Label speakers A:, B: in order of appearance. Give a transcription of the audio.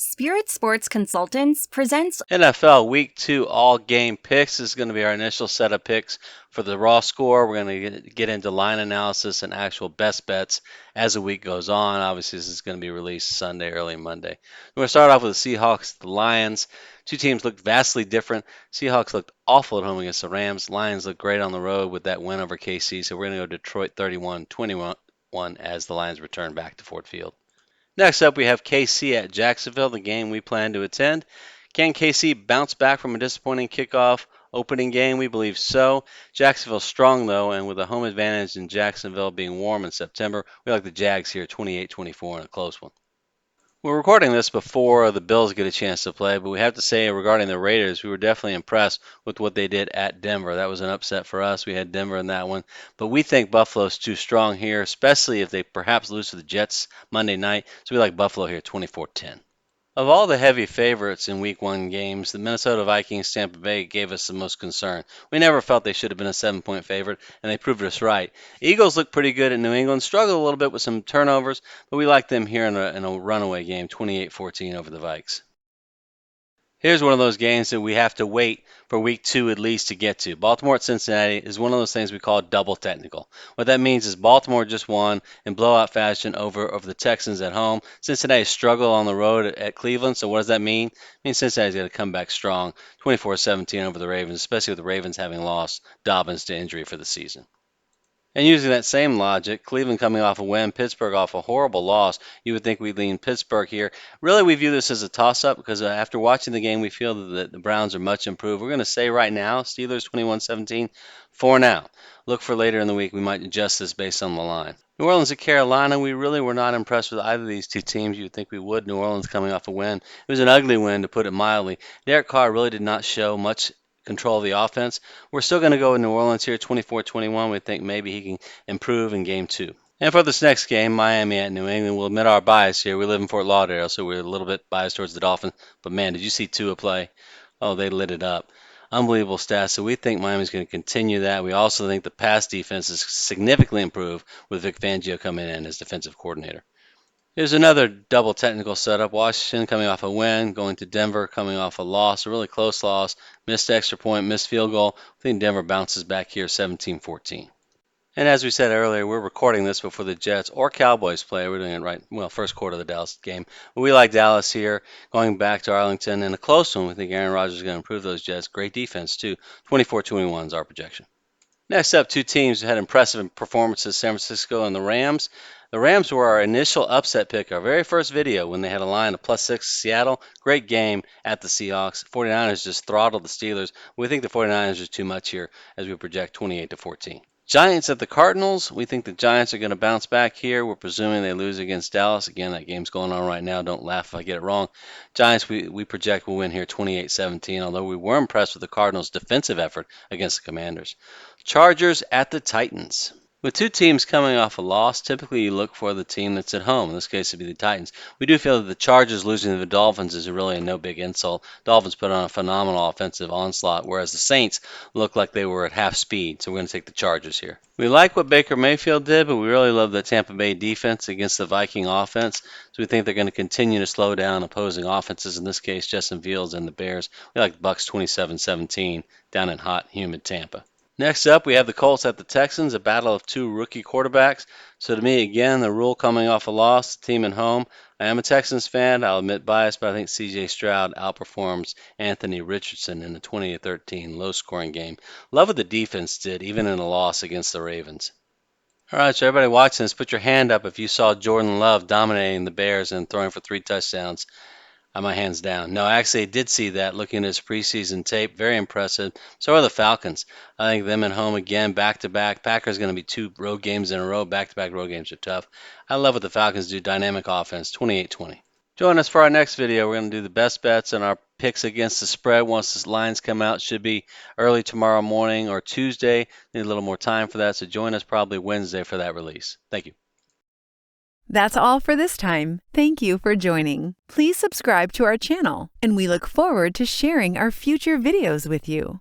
A: Spirit Sports Consultants presents
B: NFL Week 2 all-game picks. This is going to be our initial set of picks for the raw score. We're going to get into line analysis and actual best bets as the week goes on. Obviously, this is going to be released Sunday, early Monday. We're going to start off with the Seahawks, the Lions. Two teams looked vastly different. Seahawks looked awful at home against the Rams. Lions looked great on the road with that win over KC. So we're going to go Detroit 31-21 as the Lions return back to Ford Field. Next up, we have KC at Jacksonville, the game we plan to attend. Can KC bounce back from a disappointing kickoff opening game? We believe so. Jacksonville's strong, though, and with a home advantage in Jacksonville being warm in September, we like the Jags here 28-24 in a close one. We're recording this before the Bills get a chance to play, but we have to say regarding the Raiders, we were definitely impressed with what they did at Denver. That was an upset for us. We had Denver in that one, but we think Buffalo's too strong here, especially if they perhaps lose to the Jets Monday night. So we like Buffalo here 24-10. Of all the heavy favorites in Week 1 games, the Minnesota Vikings Tampa Bay gave us the most concern. We never felt they should have been a 7-point favorite, and they proved us right. Eagles looked pretty good at New England, struggled a little bit with some turnovers, but we like them here in a runaway game, 28-14 over the Vikes. Here's one of those games that we have to wait for Week 2 at least to get to. Baltimore at Cincinnati is one of those things we call double technical. What that means is Baltimore just won in blowout fashion over the Texans at home. Cincinnati struggled on the road at Cleveland, so what does that mean? It means Cincinnati's got to come back strong, 24-17 over the Ravens, especially with the Ravens having lost Dobbins to injury for the season. And using that same logic, Cleveland coming off a win, Pittsburgh off a horrible loss, you would think we'd lean Pittsburgh here. Really, we view this as a toss-up because after watching the game, we feel that the Browns are much improved. We're going to say right now, Steelers 21-17 for now. Look for later in the week. We might adjust this based on the line. New Orleans at Carolina, we really were not impressed with either of these two teams. You would think we would. New Orleans coming off a win. It was an ugly win, to put it mildly. Derek Carr really did not show much control of the offense. We're still going to go with New Orleans here, 24-21. We think maybe he can improve in Game 2. And for this next game, Miami at New England, we'll admit our bias here. We live in Fort Lauderdale, so we're a little bit biased towards the Dolphins. But man, did you see Tua play? Oh, they lit it up. Unbelievable stats. So we think Miami's going to continue that. We also think the pass defense is significantly improved with Vic Fangio coming in as defensive coordinator. Here's another double technical setup. Washington coming off a win, going to Denver coming off a loss, a really close loss, missed extra point, missed field goal. I think Denver bounces back here 17-14. And as we said earlier, we're recording this before the Jets or Cowboys play. We're doing it right, first quarter of the Dallas game. But we like Dallas here, going back to Arlington in a close one. We think Aaron Rodgers is going to improve those Jets. Great defense, too. 24-21 is our projection. Next up, two teams who had impressive performances, San Francisco and the Rams. The Rams were our initial upset pick, our very first video when they had a line of +6 Seattle. Great game at the Seahawks. 49ers just throttled the Steelers. We think the 49ers are too much here as we project 28-14. Giants at the Cardinals. We think the Giants are going to bounce back here. We're presuming they lose against Dallas. Again, that game's going on right now. Don't laugh if I get it wrong. Giants, we project will win here 28-17, although we were impressed with the Cardinals' defensive effort against the Commanders. Chargers at the Titans. With two teams coming off a loss, typically you look for the team that's at home. In this case, it would be the Titans. We do feel that the Chargers losing to the Dolphins is really a no big insult. Dolphins put on a phenomenal offensive onslaught, whereas the Saints look like they were at half speed. So we're going to take the Chargers here. We like what Baker Mayfield did, but we really love the Tampa Bay defense against the Viking offense. So we think they're going to continue to slow down opposing offenses. In this case, Justin Fields and the Bears. We like the Bucks 27-17 down in hot, humid Tampa. Next up, we have the Colts at the Texans, a battle of two rookie quarterbacks. So to me, again, the rule coming off a loss, the team at home. I am a Texans fan. I'll admit bias, but I think C.J. Stroud outperforms Anthony Richardson in a 20-13 low-scoring game. Love what the defense did, even in a loss against the Ravens. All right, so everybody watching this, put your hand up if you saw Jordan Love dominating the Bears and throwing for 3 touchdowns. My hands down. No, actually, I did see that looking at his preseason tape. Very impressive. So are the Falcons. I think them at home again, back-to-back. Packers going to be 2 road games in a row. Back-to-back road games are tough. I love what the Falcons do. Dynamic offense, 28-20. Join us for our next video. We're going to do the best bets and our picks against the spread once the lines come out. Should be early tomorrow morning or Tuesday. Need a little more time for that, so join us probably Wednesday for that release. Thank you.
C: That's all for this time. Thank you for joining. Please subscribe to our channel, and we look forward to sharing our future videos with you.